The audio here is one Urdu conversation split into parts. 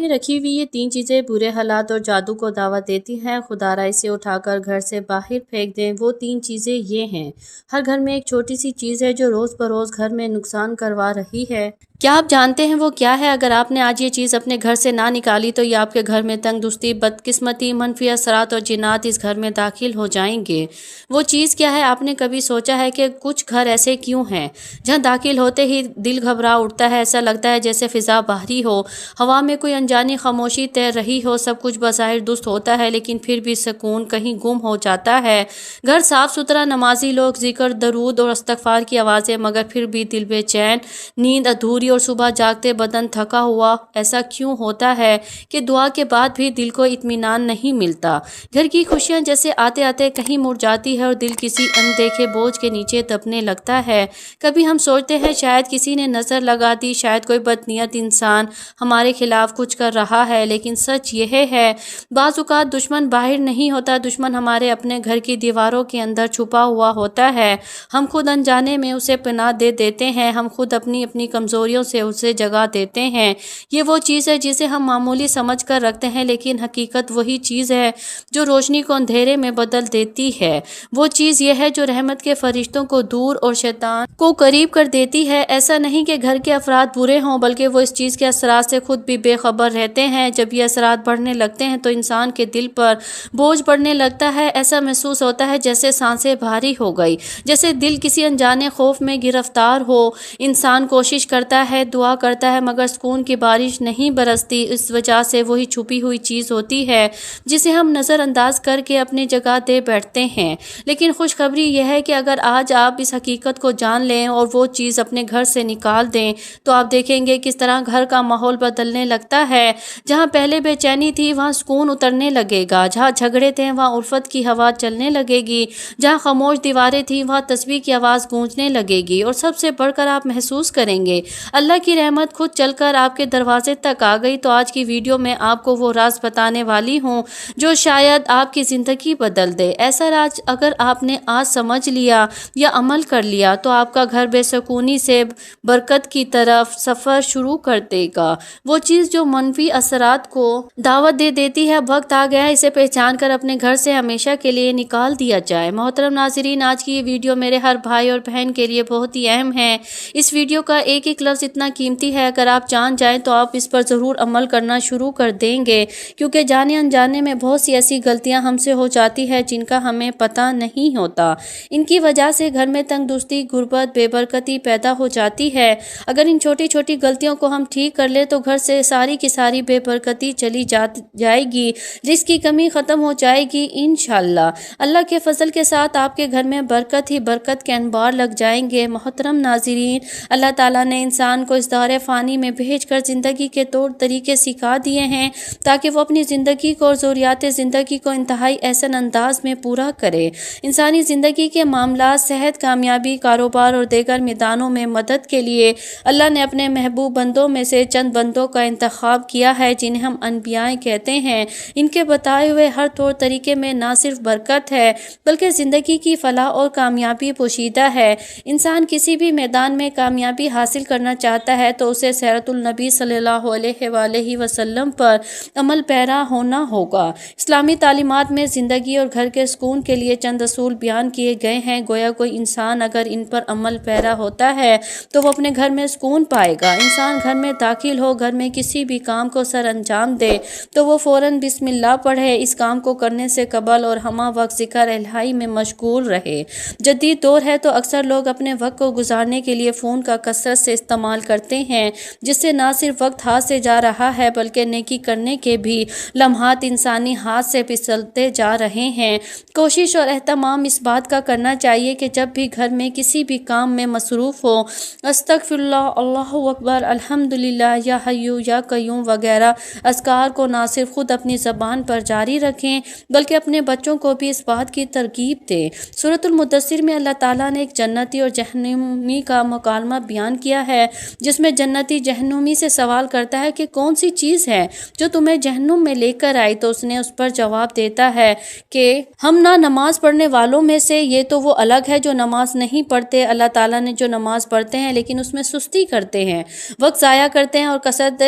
میں رکھی ہوئی یہ 3 چیزیں برے حالات اور جادو کو دعوت دیتی ہیں۔ خدارا اسے اٹھا کر گھر سے باہر پھینک دیں۔ وہ 3 چیزیں یہ ہیں۔ ہر گھر میں ایک چھوٹی سی چیز ہے جو روز بروز گھر میں نقصان کروا رہی ہے۔ کیا آپ جانتے ہیں وہ کیا ہے؟ اگر آپ نے آج یہ چیز اپنے گھر سے نہ نکالی تو یہ آپ کے گھر میں تنگ دستی، بدقسمتی، منفی اثرات اور جنات اس گھر میں داخل ہو جائیں گے۔ وہ چیز کیا ہے؟ آپ نے کبھی سوچا ہے کہ کچھ گھر ایسے کیوں ہیں جہاں داخل ہوتے ہی دل گھبرا اٹھتا ہے؟ ایسا لگتا ہے جیسے فضا باہری ہو، ہوا میں کوئی انجانی خاموشی تیر رہی ہو۔ سب کچھ بظاہر درست ہوتا ہے لیکن پھر بھی سکون کہیں گم ہو جاتا ہے۔ گھر صاف ستھرا، نمازی لوگ، ذکر، درود اور استغفار کی آوازیں، مگر پھر بھی دل بے چین، نیند ادھوری اور صبح جاگتے بدن تھکا ہوا۔ ایسا کیوں ہوتا ہے کہ دعا کے بعد بھی دل کو اطمینان نہیں ملتا؟ گھر کی خوشیاں جیسے آتے آتے کہیں مڑ جاتی ہے اور دل کسی اندیکھے بوجھ کے نیچے دبنے لگتا ہے۔ کبھی ہم سوچتے ہیں شاید کسی نے نظر لگا دی، شاید کوئی بدنیت انسان ہمارے خلاف کچھ کر رہا ہے، لیکن سچ یہ ہے بعض اوقات دشمن باہر نہیں ہوتا، دشمن ہمارے اپنے گھر کی دیواروں کے اندر چھپا ہوا ہوتا ہے۔ ہم خود انجانے میں اسے پناہ دے دیتے ہیں، ہم خود اپنی کمزوریوں سے اسے جگہ دیتے ہیں۔ یہ وہ چیز ہے جسے ہم معمولی سمجھ کر رکھتے ہیں، لیکن حقیقت وہی چیز ہے جو روشنی کو اندھیرے میں بدل دیتی ہے۔ وہ چیز یہ ہے جو رحمت کے فرشتوں کو دور اور شیطان کو قریب کر دیتی ہے۔ ایسا نہیں کہ گھر کے افراد برے ہوں، بلکہ وہ اس چیز کے اثرات سے خود بھی بے خبر رہتے ہیں۔ جب یہ اثرات بڑھنے لگتے ہیں تو انسان کے دل پر بوجھ پڑنے لگتا ہے۔ ایسا محسوس ہوتا ہے جیسے سانسیں بھاری ہو گئی، جیسے دل کسی انجانے خوف میں گرفتار ہو۔ انسان کوشش کرتا ہے، دعا کرتا ہے، مگر سکون کی بارش نہیں برستی۔ اس وجہ سے وہی چھپی ہوئی چیز ہوتی ہے جسے ہم نظر انداز کر کے اپنی جگہ دے بیٹھتے ہیں۔ لیکن خوشخبری یہ ہے کہ اگر آج آپ اس حقیقت کو جان لیں اور وہ چیز اپنے گھر سے نکال دیں تو آپ دیکھیں گے کس طرح گھر کا ماحول بدلنے لگتا ہے۔ جہاں پہلے بے چینی تھی وہاں سکون اترنے لگے گا، جہاں جھگڑے تھے وہاں الفت کی ہوا چلنے لگے گی، جہاں خاموش دیواریں تھیں وہاں تسبیح کی آواز گونجنے لگے گی، اور سب سے بڑھ کر آپ محسوس کریں گے اللہ کی رحمت خود چل کر آپ کے دروازے تک آ گئی۔ تو آج کی ویڈیو میں آپ کو وہ راز بتانے والی ہوں جو شاید آپ کی زندگی بدل دے۔ ایسا راز اگر آپ نے آج سمجھ لیا یا عمل کر لیا تو آپ کا گھر بے سکونی سے برکت کی طرف سفر شروع کر دے گا۔ وہ چیز جو منفی اثرات کو دعوت دے دیتی ہے، وقت آ گیا ہے اسے پہچان کر اپنے گھر سے ہمیشہ کے لیے نکال دیا جائے۔ محترم ناظرین، آج کی یہ ویڈیو میرے ہر بھائی اور بہن کے لیے بہت ہی اہم ہے۔ اس ویڈیو کا ایک ایک لفظ اتنا قیمتی ہے، اگر آپ جان جائیں تو آپ اس پر ضرور عمل کرنا شروع کر دیں گے، کیونکہ جانے انجانے میں بہت سی ایسی غلطیاں ہم سے ہو جاتی ہے جن کا ہمیں پتہ نہیں ہوتا۔ ان کی وجہ سے گھر میں تنگ دستی، غربت، بے برکتی پیدا ہو جاتی ہے۔ اگر ان چھوٹی چھوٹی غلطیوں کو ہم ٹھیک کر لیں تو گھر سے ساری کی ساری بے برکتی چلی جائے گی، رزق کی کمی ختم ہو جائے گی انشاءاللہ۔ اللہ کے فضل کے ساتھ آپ کے گھر میں برکت ہی برکت کے انبار لگ جائیں گے۔ محترم ناظرین، اللہ تعالیٰ نے انسان کو اس دور فانی میں بھیج کر زندگی کے طور طریقے سکھا دیے ہیں تاکہ وہ اپنی زندگی کو اور ضروریات زندگی کو انتہائی احسن انداز میں پورا کرے۔ انسانی زندگی کے معاملات، صحت، کامیابی، کاروبار اور دیگر میدانوں میں مدد کے لیے اللہ نے اپنے محبوب بندوں میں سے چند بندوں کا انتخاب کیا ہے جنہیں ہم انبیاء کہتے ہیں۔ ان کے بتائے ہوئے ہر طور طریقے میں نہ صرف برکت ہے بلکہ زندگی کی فلاح اور کامیابی پوشیدہ ہے۔ انسان کسی بھی میدان میں کامیابی حاصل کرنا چاہتا ہے تو اسے سیرت النبی صلی اللہ علیہ وآلہ وسلم پر عمل پیرا ہونا ہوگا۔ اسلامی تعلیمات میں زندگی اور گھر کے سکون کے لیے چند اصول بیان کیے گئے ہیں، گویا کوئی انسان اگر ان پر عمل پیرا ہوتا ہے تو وہ اپنے گھر میں سکون پائے گا۔ انسان گھر میں داخل ہو، گھر میں کسی بھی کام کو سر انجام دے تو وہ فوراً بسم اللہ پڑھے، اس کام کو کرنے سے قبل اور ہمہ وقت ذکر الہی میں مشغول رہے۔ جدید دور ہے تو اکثر لوگ اپنے وقت کو گزارنے کے لیے فون کا کثرت سے استعمال کرتے ہیں، جس سے نہ صرف وقت ہاتھ سے جا رہا ہے بلکہ نیکی کرنے کے بھی لمحات انسانی ہاتھ سے پھسلتے جا رہے ہیں۔ کوشش اور اہتمام اس بات کا کرنا چاہیے کہ جب بھی گھر میں کسی بھی کام میں مصروف ہو، استغفر اللہ، اللہ اکبر، الحمدللہ، یا حی یا قیوم وغیرہ اذکار کو نہ صرف خود اپنی زبان پر جاری رکھیں بلکہ اپنے بچوں کو بھی اس بات کی ترغیب دیں۔ سورۃ المدثر میں اللہ تعالیٰ نے ایک جنتی اور جہنمی کا مکالمہ بیان کیا ہے۔ جس میں جنتی جہنمی سے سوال کرتا ہے کہ کون سی چیز ہے جو تمہیں جہنم میں لے کر آئی، تو اس نے اس پر جواب دیتا ہے کہ ہم نہ نماز پڑھنے والوں میں سے، یہ تو وہ الگ ہے جو نماز نہیں پڑھتے، اللہ تعالیٰ نے جو نماز پڑھتے ہیں لیکن اس میں سستی کرتے ہیں، وقت ضائع کرتے ہیں اور کثرت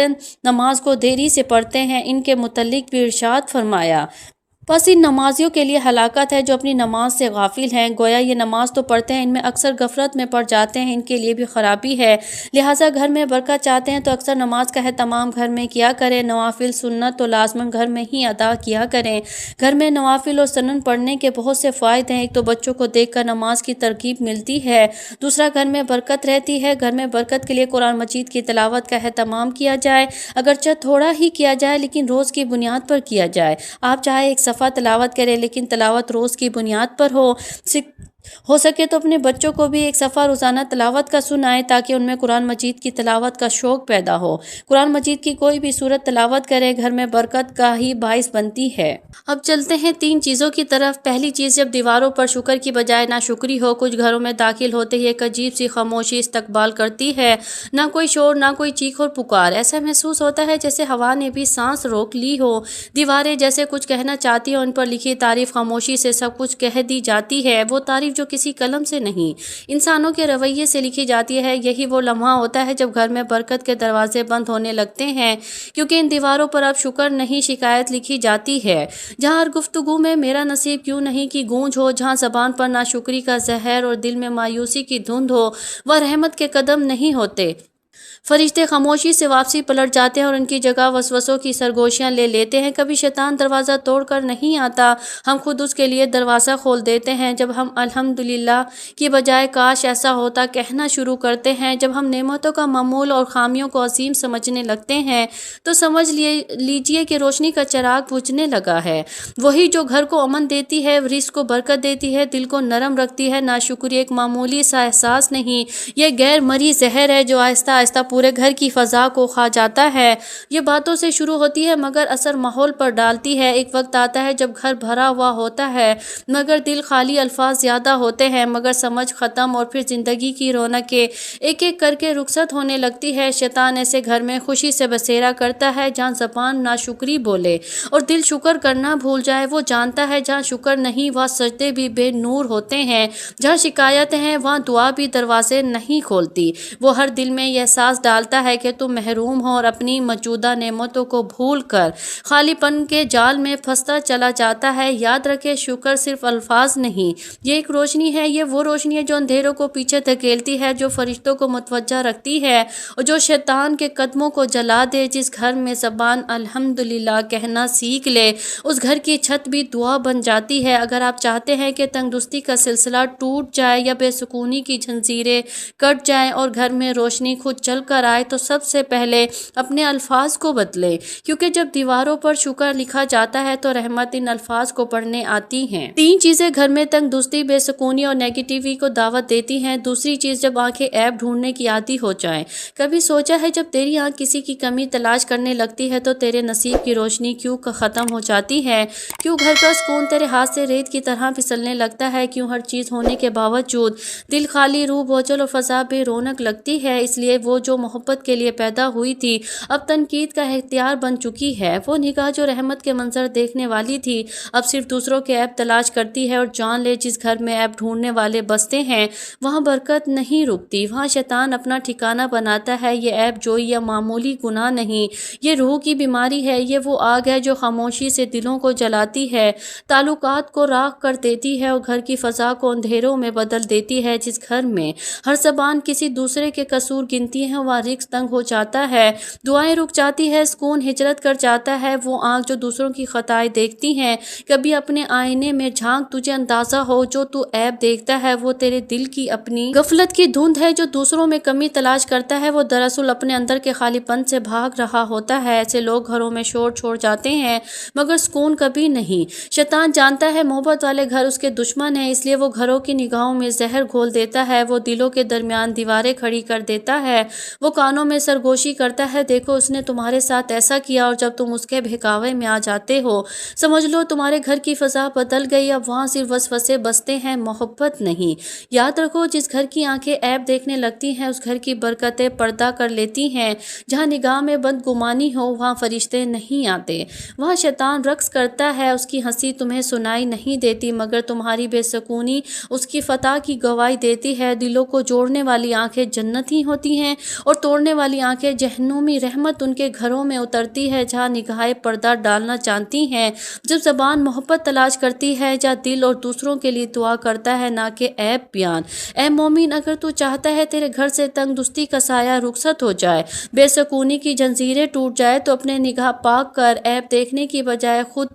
نماز کو دیری سے پڑھتے ہیں، ان کے متعلق بھی ارشاد فرمایا بس ان نمازیوں کے لیے ہلاکت ہے جو اپنی نماز سے غافل ہیں۔ گویا یہ نماز تو پڑھتے ہیں، ان میں اکثر غفلت میں پڑ جاتے ہیں، ان کے لیے بھی خرابی ہے۔ لہٰذا گھر میں برکت چاہتے ہیں تو اکثر نماز کا اہتمام گھر میں کیا کریں۔ نوافل سنت تو لازماً گھر میں ہی ادا کیا کریں۔ گھر میں نوافل اور سنن پڑھنے کے بہت سے فوائد ہیں۔ ایک تو بچوں کو دیکھ کر نماز کی ترغیب ملتی ہے، دوسرا گھر میں برکت رہتی ہے۔ گھر میں برکت کے لیے قرآن مجید کی تلاوت کا اہتمام کیا جائے، اگرچہ تھوڑا ہی کیا جائے لیکن روز کی بنیاد پر کیا جائے۔ آپ چاہے ایک صفحہ تلاوت کریں لیکن تلاوت روز کی بنیاد پر ہو سکے تو اپنے بچوں کو بھی ایک صفحہ روزانہ تلاوت کا سنائیں تاکہ ان میں قرآن مجید کی تلاوت کا شوق پیدا ہو۔ قرآن مجید کی کوئی بھی سورت تلاوت کرے گھر میں برکت کا ہی باعث بنتی ہے۔ اب چلتے ہیں 3 چیزوں کی طرف۔ پہلی چیز، جب دیواروں پر شکر کی بجائے ناشکری ہو، کچھ گھروں میں داخل ہوتے ہی ایک عجیب سی خاموشی استقبال کرتی ہے، نہ کوئی شور، نہ کوئی چیخ اور پکار، ایسا محسوس ہوتا ہے جیسے ہوا نے بھی سانس روک لی ہو۔ دیواریں جیسے کچھ کہنا چاہتی ہیں، ان پر لکھی تعریف خاموشی سے سب کچھ کہہ دی جاتی ہے، وہ تعریف جو کسی قلم سے نہیں انسانوں کے رویے سے لکھی جاتی ہے۔ یہی وہ لمحہ ہوتا ہے جب گھر میں برکت کے دروازے بند ہونے لگتے ہیں، کیونکہ ان دیواروں پر اب شکر نہیں شکایت لکھی جاتی ہے۔ جہاں ہر گفتگو میں میرا نصیب کیوں نہیں کی گونج ہو، جہاں زبان پر ناشکری کا زہر اور دل میں مایوسی کی دھند ہو، وہ رحمت کے قدم نہیں ہوتے۔ فرشتے خاموشی سے واپسی پلٹ جاتے ہیں اور ان کی جگہ وسوسوں کی سرگوشیاں لے لیتے ہیں۔ کبھی شیطان دروازہ توڑ کر نہیں آتا، ہم خود اس کے لیے دروازہ کھول دیتے ہیں۔ جب ہم الحمدللہ کی بجائے کاش ایسا ہوتا کہنا شروع کرتے ہیں، جب ہم نعمتوں کا معمول اور خامیوں کو عظیم سمجھنے لگتے ہیں، تو سمجھ لیجئے کہ روشنی کا چراغ بجھنے لگا ہے۔ وہی جو گھر کو امن دیتی ہے، رزق کو برکت دیتی ہے، دل کو نرم رکھتی ہے۔ ناشکری ایک معمولی سا احساس نہیں، یہ غیر مرئی زہر ہے جو آہستہ آہستہ پورے گھر کی فضا کو کھا جاتا ہے۔ یہ باتوں سے شروع ہوتی ہے مگر اثر ماحول پر ڈالتی ہے۔ ایک وقت آتا ہے جب گھر بھرا ہوا ہوتا ہے مگر دل خالی، الفاظ زیادہ ہوتے ہیں مگر سمجھ ختم، اور پھر زندگی کی رونقیں ایک ایک کر کے رخصت ہونے لگتی ہے۔ شیطان ایسے گھر میں خوشی سے بسیرا کرتا ہے جہاں زبان ناشکری بولے اور دل شکر کرنا بھول جائے۔ وہ جانتا ہے جہاں شکر نہیں وہاں سجدے بھی بے نور ہوتے ہیں، جہاں شکایتیں ہیں وہاں دعا بھی دروازے نہیں کھولتی۔ وہ ہر دل میں یہ احساس ڈالتا ہے کہ تم محروم ہو اور اپنی موجودہ نعمتوں کو بھول کر خالی پن کے جال میں پھنستا چلا جاتا ہے۔ یاد رکھے، شکر صرف الفاظ نہیں، یہ ایک روشنی ہے۔ یہ وہ روشنی ہے جو اندھیروں کو پیچھے دھکیلتی ہے، جو فرشتوں کو متوجہ رکھتی ہے اور جو شیطان کے قدموں کو جلا دے۔ جس گھر میں زبان الحمدللہ کہنا سیکھ لے، اس گھر کی چھت بھی دعا بن جاتی ہے۔ اگر آپ چاہتے ہیں کہ تنگدستی کا سلسلہ ٹوٹ جائے یا بے سکونی کی زنجیریں کٹ جائیں اور گھر میں روشنی خود چل کر آئے، تو سب سے پہلے اپنے الفاظ کو بدلیں، کیونکہ جب دیواروں پر شکر لکھا جاتا ہے تو رحمت ان الفاظ کو پڑھنے آتی ہیں۔ 3 چیزیں گھر میں تنگدستی، بے سکونی اور نیگیٹیوٹی کو دعوت دیتی ہیں۔ دوسری چیز، جب آنکھیں عیب ڈھونڈنے کی عادی ہو جائیں۔ کبھی سوچا ہے جب تیری آنکھ کسی کی کمی تلاش کرنے لگتی ہے تو تیرے نصیب کی روشنی کیوں ختم ہو جاتی ہے؟ کیوں گھر کا سکون تیرے ہاتھ سے ریت کی طرح پھسلنے لگتا ہے؟ کیوں ہر چیز ہونے کے باوجود دل خالی، روح بوجھل اور فضا بے رونق لگتی ہے؟ اس لیے وہ جو محبت کے لیے پیدا ہوئی تھی اب تنقید کا اختیار بن چکی ہے۔ وہ نگاہ جو رحمت کے منظر دیکھنے والی تھی اب صرف دوسروں کے عیب تلاش کرتی ہے۔ اور جان لے، جس گھر میں عیب ڈھونڈنے والے بستے ہیں وہاں برکت نہیں رکتی، وہاں شیطان اپنا ٹھکانہ بناتا ہے۔ یہ عیب جوئی یا معمولی گناہ نہیں، یہ روح کی بیماری ہے۔ یہ وہ آگ ہے جو خاموشی سے دلوں کو جلاتی ہے، تعلقات کو راکھ کر دیتی ہے اور گھر کی فضا کو اندھیروں میں بدل دیتی ہے۔ جس گھر میں ہر زبان کسی دوسرے کے قصور گنتی ہے وہاں رزق تنگ ہو جاتا ہے، دعائیں رک جاتی ہے، سکون ہجرت کر جاتا ہے۔ وہ آنکھ جو دوسروں کی خطائیں دیکھتی ہیں، کبھی اپنے آئینے میں جھانک، تجھے اندازہ ہو جو تو عیب دیکھتا ہے وہ تیرے دل کی اپنی غفلت کی دھند ہے۔ جو دوسروں میں کمی تلاش کرتا ہے وہ دراصل اپنے اندر کے خالی پن سے بھاگ رہا ہوتا ہے۔ ایسے لوگ گھروں میں شور چھوڑ جاتے ہیں مگر سکون کبھی نہیں۔ شیطان جانتا ہے محبت والے گھر اس کے دشمن ہیں، اس لیے وہ گھروں کی نگاہوں میں زہر گھول دیتا ہے، وہ دلوں کے درمیان دیواریں کھڑی کر دیتا ہے وہ کانوں میں سرگوشی کرتا ہے، دیکھو اس نے تمہارے ساتھ ایسا کیا، اور جب تم اس کے بہکاوے میں آ جاتے ہو سمجھ لو تمہارے گھر کی فضا بدل گئی، اب وہاں صرف وسوسے بستے ہیں، محبت نہیں۔ یاد رکھو جس گھر کی آنکھیں عیب دیکھنے لگتی ہیں اس گھر کی برکتیں پردہ کر لیتی ہیں۔ جہاں نگاہ میں بد گمانی ہو وہاں فرشتے نہیں آتے، وہاں شیطان رقص کرتا ہے، اس کی ہنسی تمہیں سنائی نہیں دیتی مگر تمہاری بے سکونی اس کی فتح کی گواہی دیتی ہے۔ دلوں کو جوڑنے والی آنکھیں جنت ہی ہوتی ہیں اور توڑنے والی آنکھیں جہنمی رحمت ان کے گھروں میں اترتی ہے جہاں نگاہیں پردہ ڈالنا جانتی ہیں۔ جب زبان محبت تلاش کرتی ہے جہاں دل اور دوسروں کے لیے دعا کرتا ہے نہ کہ عیب بیان۔ اے مومن، اگر تو چاہتا ہے تیرے گھر سے تنگ دستی کا سایہ رخصت ہو جائے، بے سکونی کی جنزیریں ٹوٹ جائے تو اپنے نگاہ پاک کر، عیب دیکھنے کی بجائے خود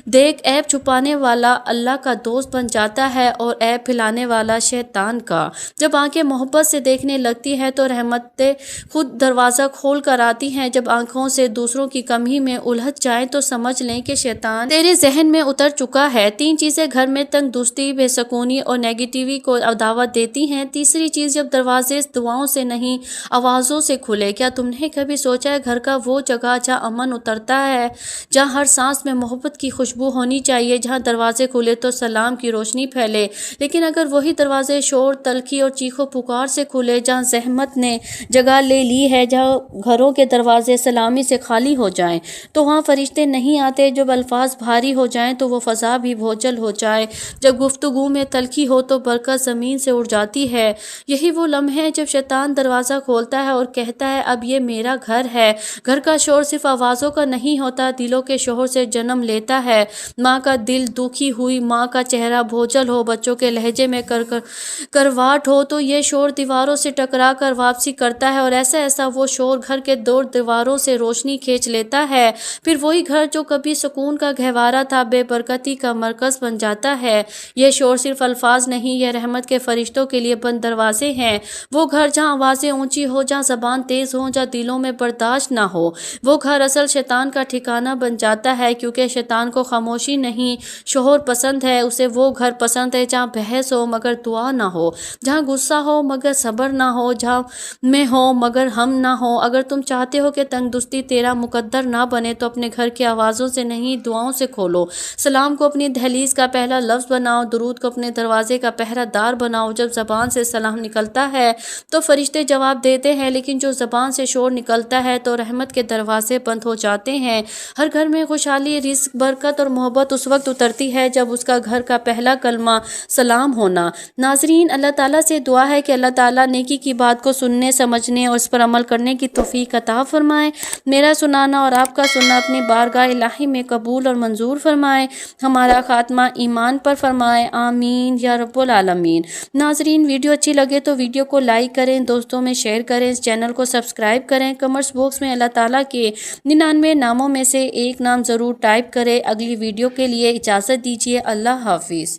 دیکھ۔ عیب چھپانے والا اللہ کا دوست بن جاتا ہے اور عیب پھیلانے والا شیطان کا۔ جب آنکھیں محبت سے دیکھنے لگتی ہیں تو رحمتیں خود دروازہ کھول کر آتی ہیں۔ جب آنکھوں سے دوسروں کی کمی میں الجھ جائیں تو سمجھ لیں کہ شیطان تیرے ذہن میں اتر چکا ہے۔ تین چیزیں گھر میں تنگ دستی، بے سکونی اور نیگیٹیوی کو دعوت دیتی ہیں۔ تیسری چیز، جب دروازے دعاؤں سے نہیں آوازوں سے کھلے۔ کیا تم نے کبھی سوچا ہے گھر کا وہ جگہ جہاں امن اترتا ہے، جہاں ہر سانس میں محبت کی خوشبو ہونی چاہیے، جہاں دروازے کھلے تو سلام کی روشنی پھیلے، لیکن اگر وہی دروازے شور، تلخی اور چیخو پکار سے کھلے، جہاں زحمت نے جگہ لے لی ہے، جہاں گھروں کے دروازے سلامی سے خالی ہو جائیں تو وہاں فرشتے نہیں آتے۔ جب الفاظ بھاری ہو جائیں تو وہ فضا بھی بھوچل ہو جائے، جب گفتگو میں تلخی ہو تو برکت زمین سے اڑ جاتی ہے۔ یہی وہ لمحے ہیں جب شیطان دروازہ کھولتا ہے اور کہتا ہے اب یہ میرا گھر ہے۔ گھر کا شور صرف آوازوں کا نہیں ہوتا، دلوں کے شور سے جنم لیتا ہے۔ ماں کا دل دکھی ہوئی، ماں کا چہرہ بھوچل ہو، بچوں کے لہجے میں کرواٹ ہو تو یہ شور دیواروں سے ٹکرا کر واپسی کرتا ہے، اور ایسا ایسا وہ شور گھر کے دور دیواروں سے روشنی کھینچ لیتا ہے۔ پھر وہی گھر جو کبھی سکون کا گہوارہ تھا بے برکتی کا مرکز بن جاتا ہے۔ یہ شور صرف الفاظ نہیں، یہ رحمت کے فرشتوں کے لیے بند دروازے ہیں۔ وہ گھر جہاں آوازیں اونچی ہو، جہاں زبان تیز ہو، جہاں دلوں میں برداشت نہ ہو، وہ گھر اصل شیطان کا ٹھکانہ بن جاتا ہے، کیونکہ شیطان کو خاموشی نہیں شور پسند ہے۔ اسے وہ گھر پسند ہے جہاں بحث ہو مگر دعا نہ ہو، جہاں غصہ ہو مگر صبر نہ ہو، جہاں میں ہو مگر ہم نہ ہو۔ اگر تم چاہتے ہو کہ تنگ دستی تیرا مقدر نہ بنے تو اپنے گھر کی آوازوں سے نہیں دعاؤں سے کھولو۔ سلام کو اپنی دہلیز کا پہلا لفظ بناؤ، درود کو اپنے دروازے کا پہرہ دار بناؤ۔ جب زبان سے سلام نکلتا ہے تو فرشتے جواب دیتے ہیں، لیکن جو زبان سے شور نکلتا ہے تو رحمت کے دروازے بند ہو جاتے ہیں۔ ہر گھر میں خوشحالی، رزق، برکت اور محبت اس وقت اترتی ہے جب اس کا گھر کا پہلا کلمہ سلام ہونا۔ ناظرین، اللہ تعالیٰ سے دعا ہے کہ اللہ تعالیٰ نیکی کی بات کو سننے، سمجھنے اور اس پر عمل کرنے کی توفیق عطا فرمائے۔ میرا سنانا اور آپ کا سننا اپنی بارگاہ الہی میں قبول اور منظور فرمائے۔ ہمارا خاتمہ ایمان پر فرمائے، آمین یا رب العالمین۔ ناظرین، ویڈیو اچھی لگے تو ویڈیو کو لائک کریں، دوستوں میں شیئر کریں، اس چینل کو سبسکرائب کریں، کمنٹس باکس میں اللہ تعالیٰ کے 99 ناموں میں سے ایک نام ضرور ٹائپ کریں۔ اگلی ویڈیو کے لیے اجازت دیجیے، اللہ حافظ۔